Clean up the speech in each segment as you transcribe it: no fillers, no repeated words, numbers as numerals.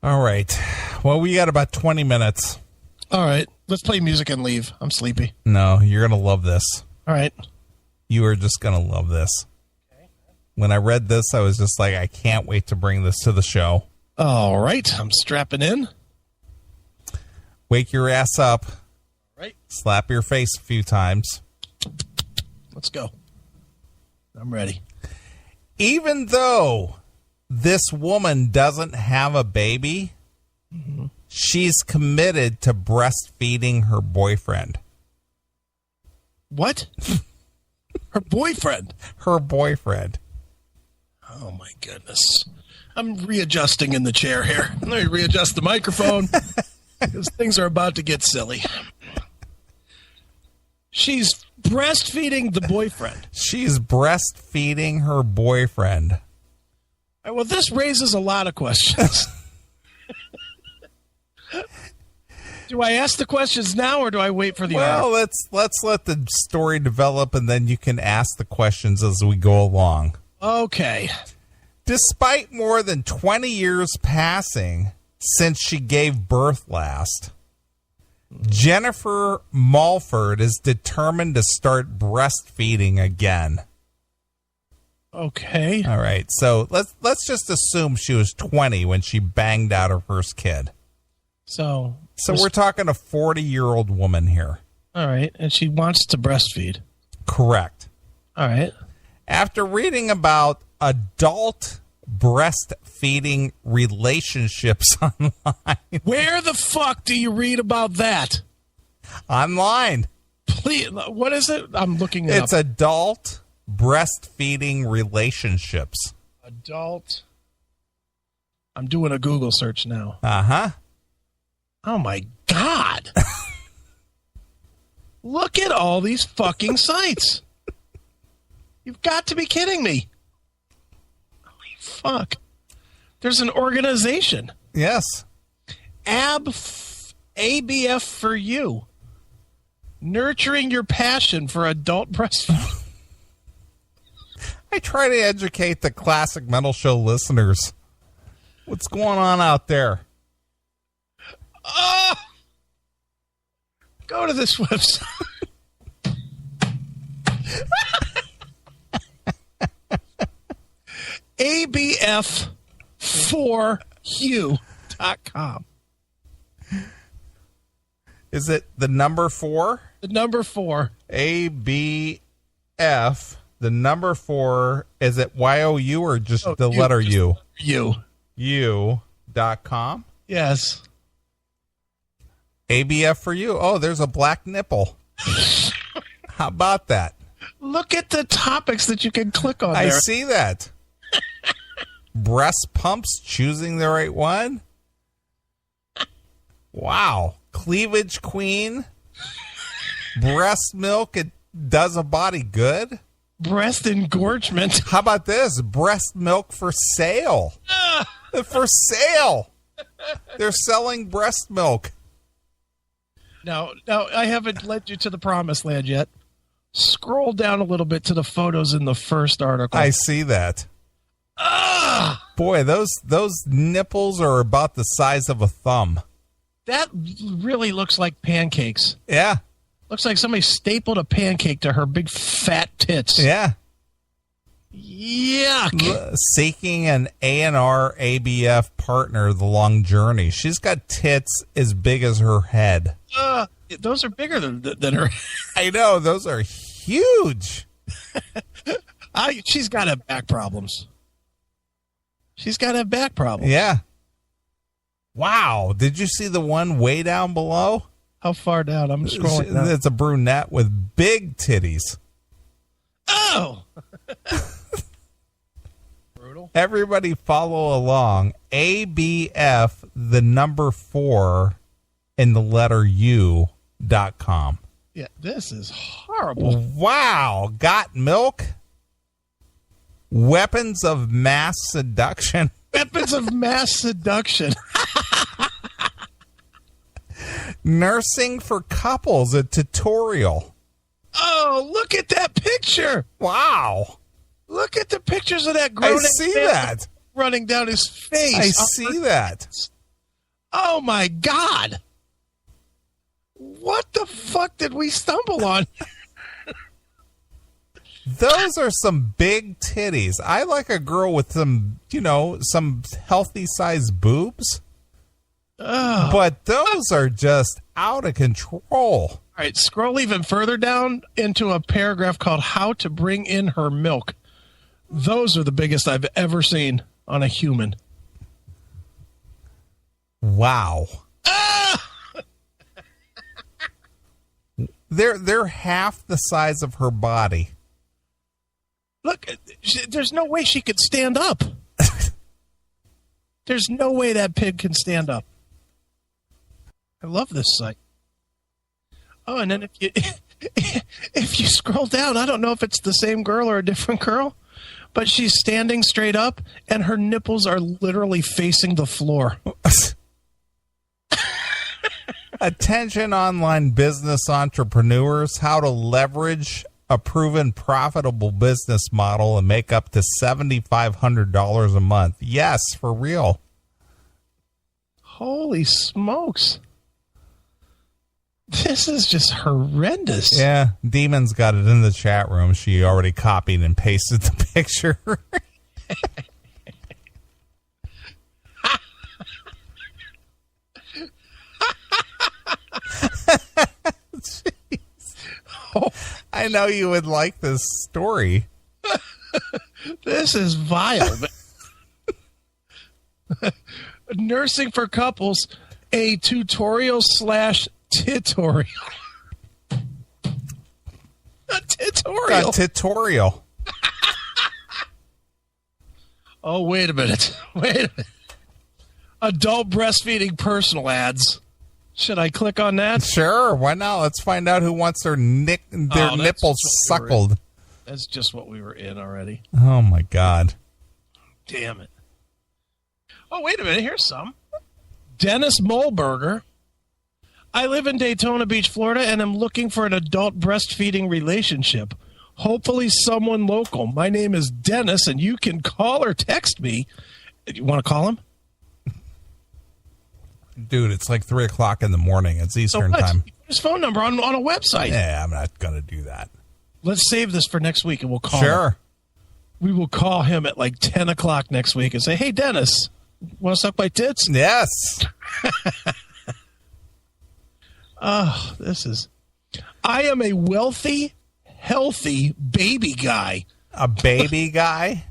All right. Well, we got about 20 minutes. All right. Let's play music and leave. I'm sleepy. No, you're going to love this. All right. You are just going to love this. Okay. When I read this, I was just like, I can't wait to bring this to the show. All right. I'm strapping in. Wake your ass up. All right. Slap your face a few times. Let's go. I'm ready. Even though this woman doesn't have a baby, she's committed to breastfeeding her boyfriend. What? Her boyfriend? Her boyfriend. Oh, my goodness. I'm readjusting in the chair here. Let me readjust the microphone because things are about to get silly. She's breastfeeding the boyfriend. She's breastfeeding her boyfriend. Well, this raises a lot of questions. Do I ask the questions now or do I wait for the Well, let's let the story develop and then you can ask the questions as we go along. Okay. Despite more than 20 years passing since she gave birth last, Jennifer Mulford is determined to start breastfeeding again. Okay. All right. So let's just assume she was 20 when she banged out her first kid. So we're talking a 40-year-old woman here. All right. And she wants to breastfeed. Correct. All right. After reading about adult breastfeeding relationships online. Where the fuck do you read about that? Online. Please. What is it? I'm looking it up. It's adult breastfeeding relationships. Adult. I'm doing a Google search now. Uh-huh. Oh, my God. Look at all these fucking sites. You've got to be kidding me. Holy fuck. There's an organization. Yes. ABF for you. Nurturing your passion for adult breastfeeding. I try to educate the Classic Metal Show listeners. What's going on out there? Oh! Go to this website. ABF4U.com. Is it the number 4? The number 4. ABF, the number 4, is it YOU or just the letter U? U. U.com? Yes. ABF for you. Oh, there's a black nipple. How about that? Look at the topics that you can click on there. I see that. Breast pumps, choosing the right one. Wow. Cleavage queen. Breast milk, it does a body good. Breast engorgement. How about this? Breast milk for sale. For sale. They're selling breast milk. No, I haven't led you to the promised land yet. Scroll down a little bit to the photos in the first article. I see that. Boy, those nipples are about the size of a thumb. That really looks like pancakes. Yeah. Looks like somebody stapled a pancake to her big fat tits. Yeah. Yuck. Seeking an A&R ABF partner the long journey. She's got tits as big as her head. Those are bigger than her. I know. Those are huge. She's got to have back problems. She's got to have back problems. Yeah. Wow. Did you see the one way down below? How far down? I'm scrolling down. It's a brunette with big titties. Oh! Brutal. Everybody follow along. ABF, the number 4, in the letter U.com. Yeah, this is horrible. Wow. Got milk? Weapons of mass seduction. Weapons of mass seduction. Nursing for couples, a tutorial. Oh, look at that picture. Wow. Look at the pictures of that grown I see that. running down his face. I see that. Oh, my God. What the fuck did we stumble on? Those are some big titties. I like a girl with some, some healthy sized boobs. Oh. But those are just out of control. All right, scroll even further down into a paragraph called How to Bring in Her Milk. Those are the biggest I've ever seen on a human. Wow. They're half the size of her body. Look, there's no way she could stand up. There's no way that pig can stand up. I love this site. Oh, and then if you scroll down, I don't know if it's the same girl or a different girl, but she's standing straight up and her nipples are literally facing the floor. Attention online business entrepreneurs, how to leverage a proven profitable business model and make up to $7,500 a month. Yes, for real. Holy smokes. This is just horrendous. Yeah, Demon's got it in the chat room. She already copied and pasted the picture. Oh, I know you would like this story. This is vile. Nursing for Couples, a tutorial/tutorial. A tutorial. A tutorial. Oh, wait a minute. Adult breastfeeding personal ads. Should I click on that? Sure, why not? Let's find out who wants their nipples suckled. That's just what we were in already. Oh, my God. Damn it. Oh, wait a minute. Here's some. Dennis Mollberger. I live in Daytona Beach, Florida, and I'm looking for an adult breastfeeding relationship. Hopefully someone local. My name is Dennis, and you can call or text me. You want to call him? Dude, it's like 3 o'clock in the morning. It's Eastern time. His phone number on a website. Yeah, I'm not going to do that. Let's save this for next week, and we'll call him. Sure. We will call him at like 10 o'clock next week and say, hey, Dennis, want to suck my tits? Yes. Oh, this is... I am a wealthy, healthy baby guy. A baby guy?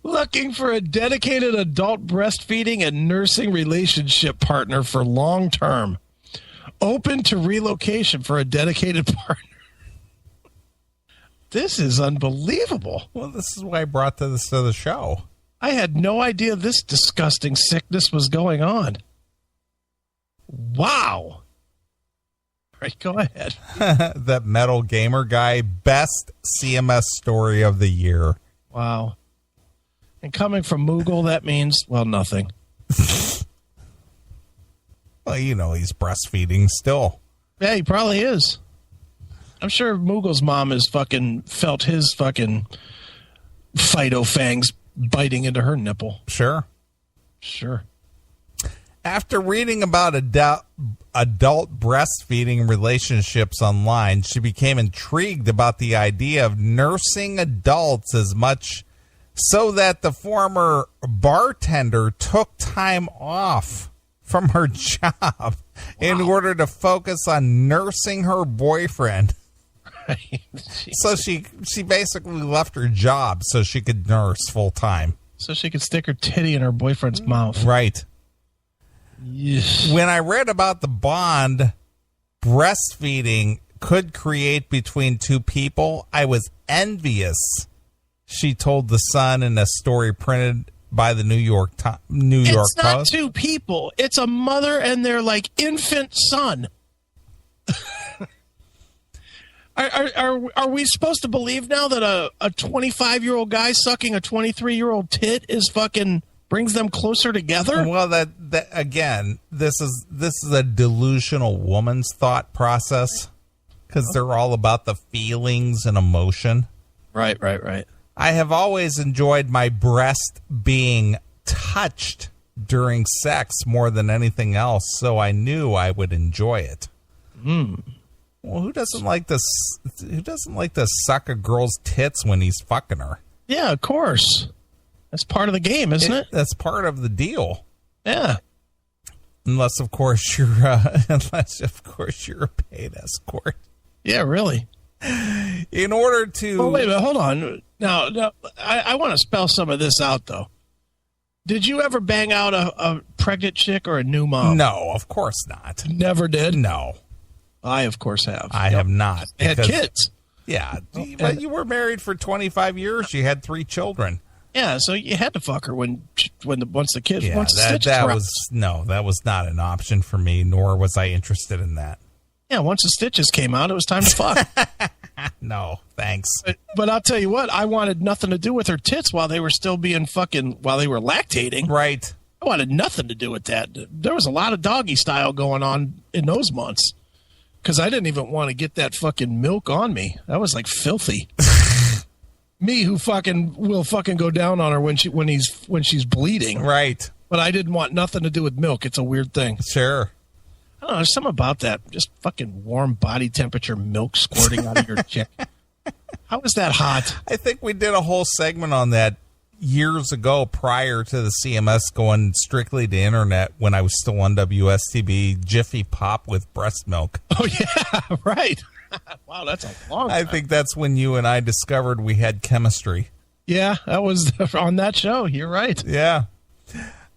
Looking for a dedicated adult breastfeeding and nursing relationship partner for long term. Open to relocation for a dedicated partner. This is unbelievable. Well, this is why I brought this to the show. I had no idea this disgusting sickness was going on. Wow. All right, go ahead. That metal gamer guy, best CMS story of the year. Wow. And coming from Moogle, that means, well, nothing. Well, he's breastfeeding still. Yeah, he probably is. I'm sure Moogle's mom has fucking felt his fucking Fido fangs biting into her nipple. Sure. After reading about adult breastfeeding relationships online, she became intrigued about the idea of nursing adults as much so that the former bartender took time off from her job in order to focus on nursing her boyfriend. Right. So she basically left her job so she could nurse full time. So she could stick her titty in her boyfriend's mouth. Right. Yes. When I read about the bond breastfeeding could create between two people, I was envious, she told The Sun in a story printed by the New York Post. It's not two people. It's a mother and their infant son. Are we supposed to believe now that a 25-year-old guy sucking a 23-year-old tit is fucking brings them closer together? Well, that again, this is a delusional woman's thought process because they're all about the feelings and emotion. Right. I have always enjoyed my breast being touched during sex more than anything else, so I knew I would enjoy it. Well, who doesn't like this? Who doesn't like to suck a girl's tits when he's fucking her? Yeah, of course. That's part of the game, isn't it? That's part of the deal. Yeah. Unless, of course, you're a paid escort. Yeah, really. In order to... Oh, wait a minute. Hold on. Now I want to spell some of this out, though. Did you ever bang out a pregnant chick or a new mom? No, of course not. Never did? No. I, of course, have. I have not. I had kids. Yeah, but you were married for 25 years. You had 3 children. Yeah, so you had to fuck her once the kids. Yeah, once the stitches were out. That was not an option for me, nor was I interested in that. Yeah, once the stitches came out, it was time to fuck. No, thanks. But I'll tell you what, I wanted nothing to do with her tits while they were still being while they were lactating. Right. I wanted nothing to do with that. There was a lot of doggy style going on in those months. Because I didn't even want to get that fucking milk on me. That was like filthy. Me who will go down on her when she's bleeding. Right. But I didn't want nothing to do with milk. It's a weird thing. Sure. I don't know. There's something about that. Just fucking warm body temperature milk squirting out of your chick. How is that hot? I think we did a whole segment on that years ago prior to the CMS going strictly to internet when I was still on WSTB. Jiffy Pop with breast milk. Oh, yeah. Right. Wow, that's a long time. I think that's when you and I discovered we had chemistry. Yeah, that was on that show. You're right. Yeah.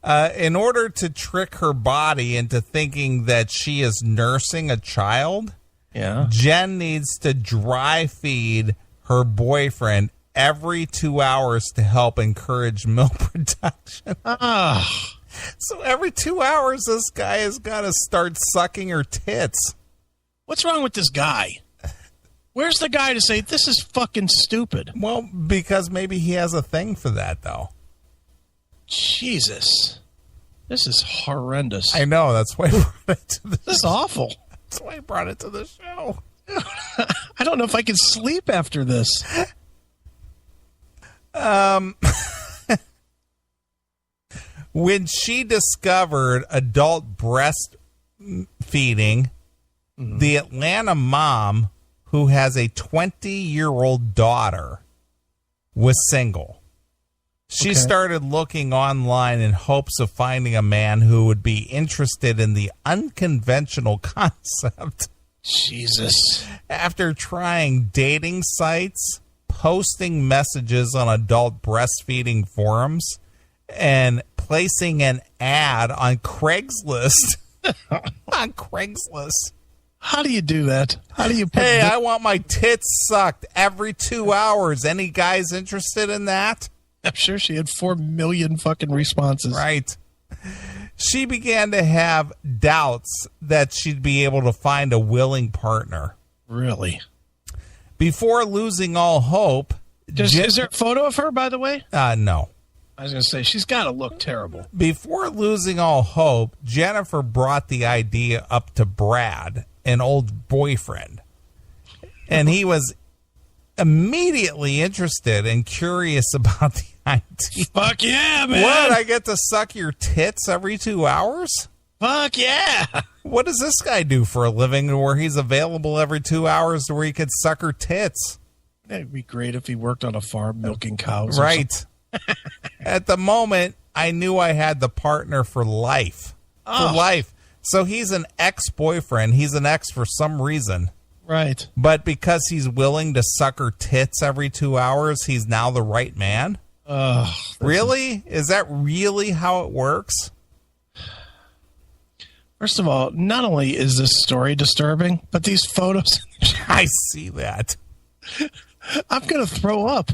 In order to trick her body into thinking that she is nursing a child, Jen needs to dry feed her boyfriend every 2 hours to help encourage milk production. So every 2 hours, this guy has got to start sucking her tits. What's wrong with this guy? Where's the guy to say, this is fucking stupid? Well, because maybe he has a thing for that, though. Jesus. This is horrendous. I know. That's why I brought it to the show. This is awful. That's why I brought it to the show. I don't know if I can sleep after this. When she discovered adult breastfeeding, the Atlanta mom who has a 20-year-old daughter was single. She started looking online in hopes of finding a man who would be interested in the unconventional concept. Jesus. After trying dating sites, posting messages on adult breastfeeding forums, and placing an ad on Craigslist. On Craigslist. How do you do that? How do you put Hey, I want my tits sucked every 2 hours. Any guys interested in that? I'm sure she had 4 million fucking responses. Right. She began to have doubts that she'd be able to find a willing partner. Really? Before losing all hope... Is there a photo of her, by the way? No. I was going to say, she's got to look terrible. Before losing all hope, Jennifer brought the idea up to Brad, an old boyfriend. And he was immediately interested and curious about the idea. Fuck yeah, man. What? I get to suck your tits every 2 hours? Fuck yeah. What does this guy do for a living where he's available every 2 hours to where he could suck her tits? It'd be great if he worked on a farm milking cows. Right. At the moment, I knew I had the partner for life. For life. So he's an ex-boyfriend. He's an ex for some reason. Right. But because he's willing to suck her tits every 2 hours, he's now the right man? Really? Is that really how it works? First of all, not only is this story disturbing, but these photos... I see that. I'm going to throw up.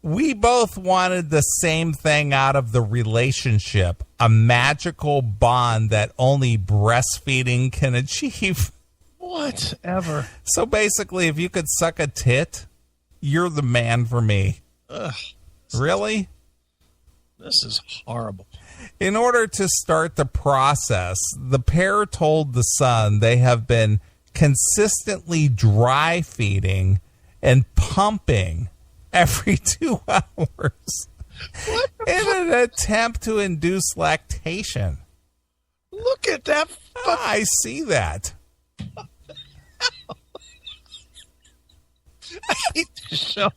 We both wanted the same thing out of the relationship, a magical bond that only breastfeeding can achieve. Whatever. So basically, if you could suck a tit, you're the man for me. Ugh, Really? This is horrible. In order to start the process, the pair told The Sun they have been consistently dry feeding and pumping every 2 hours. in an attempt to induce lactation. Look at that. I see that. I hate this show.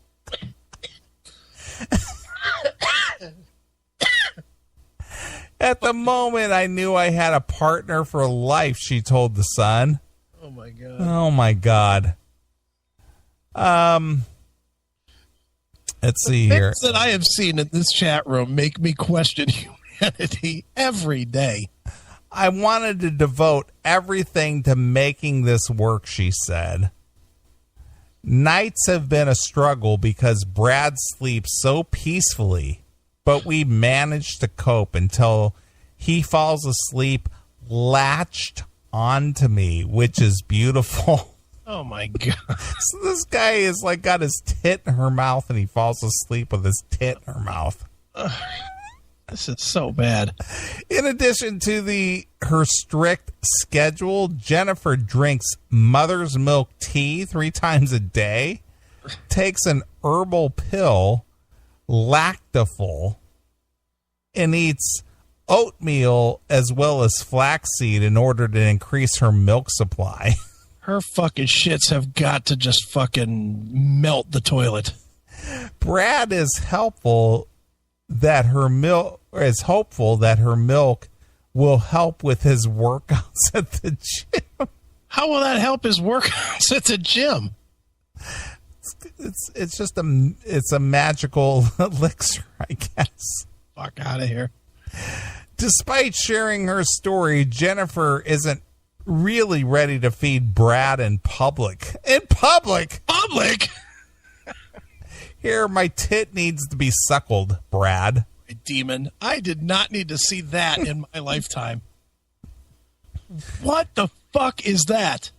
At the moment, I knew I had a partner for life, she told the Sun. Oh, my God. Oh, my God. Let's see here. Things that I have seen in this chat room make me question humanity every day. I wanted to devote everything to making this work, she said. Nights have been a struggle because Brad sleeps so peacefully, but we managed to cope until he falls asleep latched onto me, which is beautiful. Oh, my God. So this guy is like got his tit in her mouth and he falls asleep with his tit in her mouth. This is so bad. In addition to her strict schedule, Jennifer drinks mother's milk tea 3 times a day, takes an herbal pill, Lactiful, and eats oatmeal as well as flaxseed in order to increase her milk supply. Her fucking shits have got to just fucking melt the toilet. Brad is hopeful that her milk will help with his workouts at the gym. How will that help his workouts at the gym? It's just a magical elixir, I guess. Fuck out of here. Despite sharing her story, Jennifer isn't really ready to feed Brad in public. In public? Public? Here, my tit needs to be suckled, Brad. Demon, I did not need to see that in my lifetime. What the fuck is that?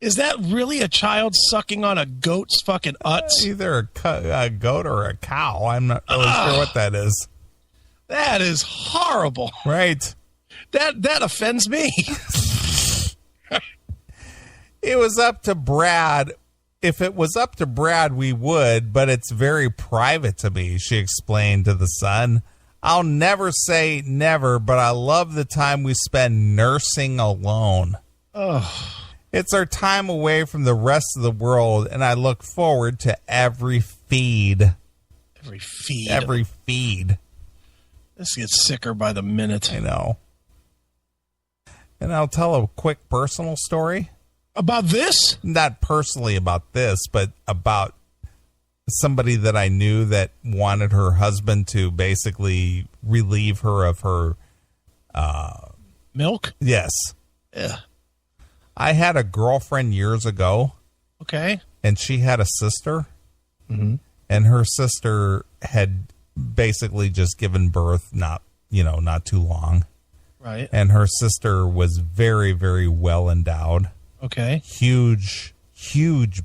Is that really a child sucking on a goat's fucking utz? Either a goat or a cow. I'm not really sure what that is. That is horrible. Right. That offends me. It was up to Brad. If it was up to Brad, we would, but it's very private to me, she explained to the Sun. I'll never say never, but I love the time we spend nursing alone. Oh. It's our time away from the rest of the world, and I look forward to every feed. Every feed. Every feed. This gets sicker by the minute. I know. And I'll tell a quick personal story. About this? Not personally about this, but about somebody that I knew that wanted her husband to basically relieve her of her... milk? Yes. Yeah. I had a girlfriend years ago. Okay. And she had a sister. Mm-hmm. And her sister had basically just given birth not too long. Right. And her sister was very, very well endowed. Okay. Huge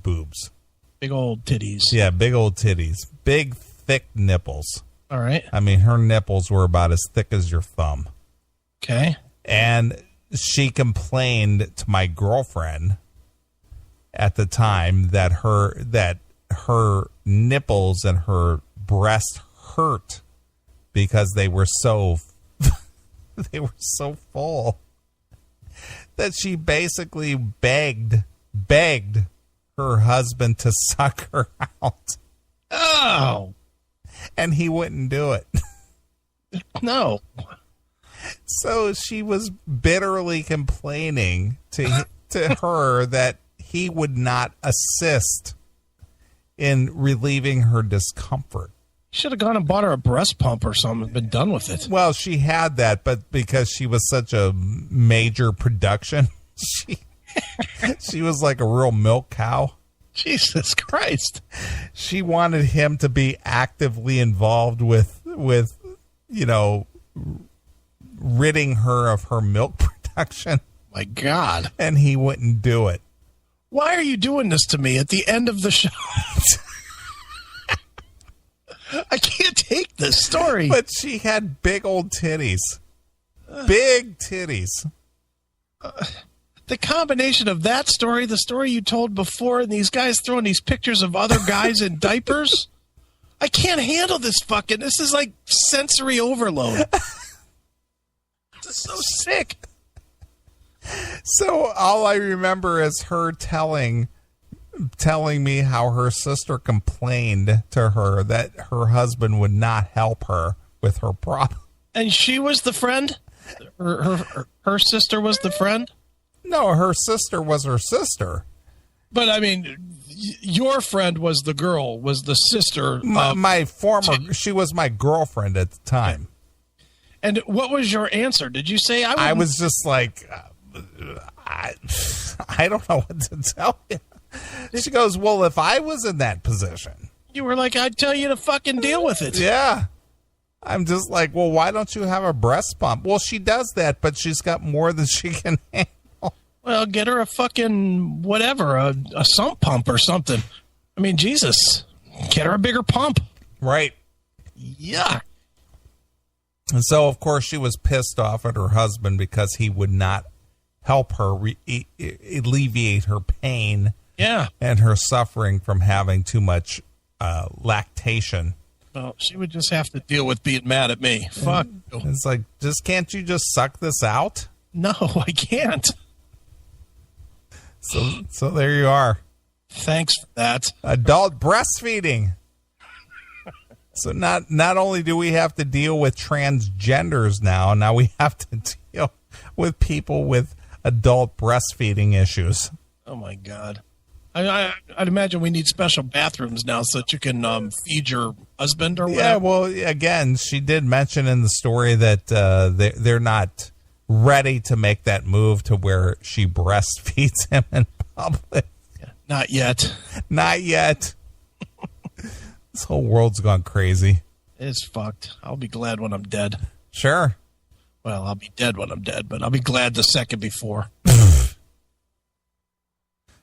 boobs. Big old titties. Yeah, big old titties. Big, thick nipples. All right. I mean, her nipples were about as thick as your thumb. Okay. And she complained to my girlfriend at the time that her nipples and her breast hurt because they were so full that she basically begged her husband to suck her out. Oh. And he wouldn't do it. No. So she was bitterly complaining to her that he would not assist in relieving her discomfort. Should have gone and bought her a breast pump or something and been done with it. Well, she had that, but because she was such a major production, she was like a real milk cow. Jesus Christ. She wanted him to be actively involved with ridding her of her milk production. My God. And he wouldn't do it. Why are you doing this to me at the end of the show? I can't take this story. But she had big old titties. Big titties. The combination of that story, the story you told before, and these guys throwing these pictures of other guys in diapers. I can't handle this fucking. This is like sensory overload. This is so sick. So all I remember is her telling me how her sister complained to her that her husband would not help her with her problem. And she was the friend? Her sister was the friend? No, her sister was her sister. But, I mean, your friend was the girl, was the sister. My former, she was my girlfriend at the time. And what was your answer? Did you say I was just like, I don't know what to tell you. She goes, well, if I was in that position. You were like, I'd tell you to fucking deal with it. Yeah. I'm just like, well, why don't you have a breast pump? Well, she does that, but she's got more than she can handle. Well, get her a fucking whatever, a sump pump or something. I mean, Jesus, get her a bigger pump. Right. Yeah. And so, of course, she was pissed off at her husband because he would not help her alleviate her pain. Yeah. And her suffering from having too much lactation. Well, she would just have to deal with being mad at me. Fuck. It's like, can't you just suck this out? No, I can't. So there you are. Thanks for that. Adult breastfeeding. So not only do we have to deal with transgenders now we have to deal with people with adult breastfeeding issues. Oh, my God. I'd imagine we need special bathrooms now so that you can feed your husband or whatever. Yeah, well, again, she did mention in the story that they're not ready to make that move to where she breastfeeds him in public. Yeah, not yet. Not yet. This whole world's gone crazy. It's fucked. I'll be glad when I'm dead. Sure. Well, I'll be dead when I'm dead, but I'll be glad the second before.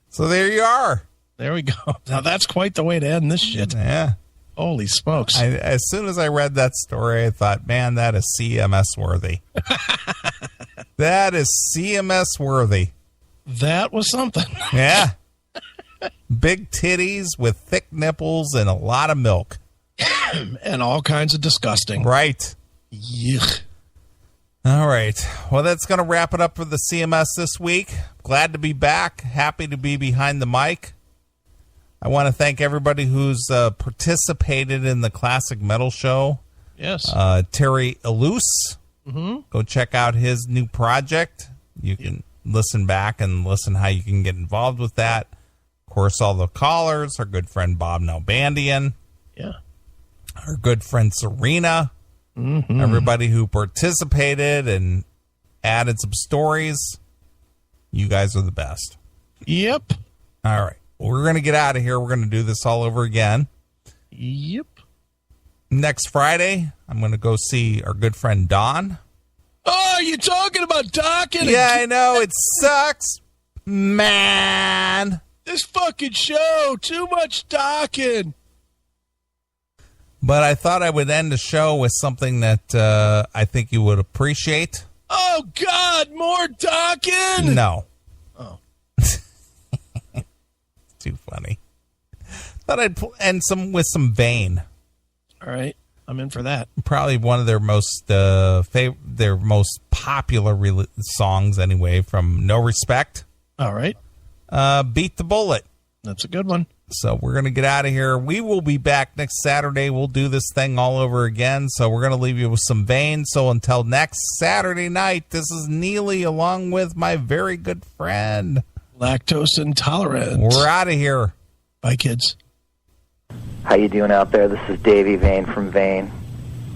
So there you are. There we go. Now that's quite the way to end this shit. Yeah. Holy smokes. As soon as I read that story, I thought, man, that is CMS worthy. That is CMS worthy. That was something. Yeah. Big titties with thick nipples and a lot of milk. And all kinds of disgusting. Right. Yuck. All right. Well, that's going to wrap it up for the CMS this week. Glad to be back. Happy to be behind the mic. I want to thank everybody who's participated in the Classic Metal Show. Yes. Terry Eluse. Mm-hmm. Go check out his new project. You can listen back and listen how you can get involved with that. Of course, all the callers, our good friend Bob Nalbandian. Yeah. Our good friend Serena. Mm-hmm. Everybody who participated and added some stories. You guys are the best. Yep. All right. Well, we're going to get out of here. We're going to do this all over again. Yep. Next Friday, I'm going to go see our good friend Don. Oh, you're talking about docking? Yeah, I know. It sucks. Man. This fucking show. Too much docking. But I thought I would end the show with something that I think you would appreciate. Oh, God, more docking? No. Oh. Too funny. Thought I'd end with some Vane. All right. I'm in for that. Probably one of their most their most popular songs anyway, from No Respect. All right. Beat the Bullet. That's a good one. So we're going to get out of here. We will be back next Saturday. We'll do this thing all over again. So we're going to leave you with some Vane. So until next Saturday night, this is Neeley along with my very good friend. Lactose intolerant. We're out of here. Bye, kids. How you doing out there? This is Davey Vane from Vane.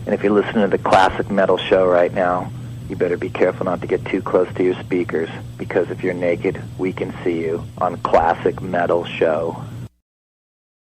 And if you're listening to the Classic Metal Show right now, you better be careful not to get too close to your speakers, because if you're naked, we can see you on Classic Metal Show.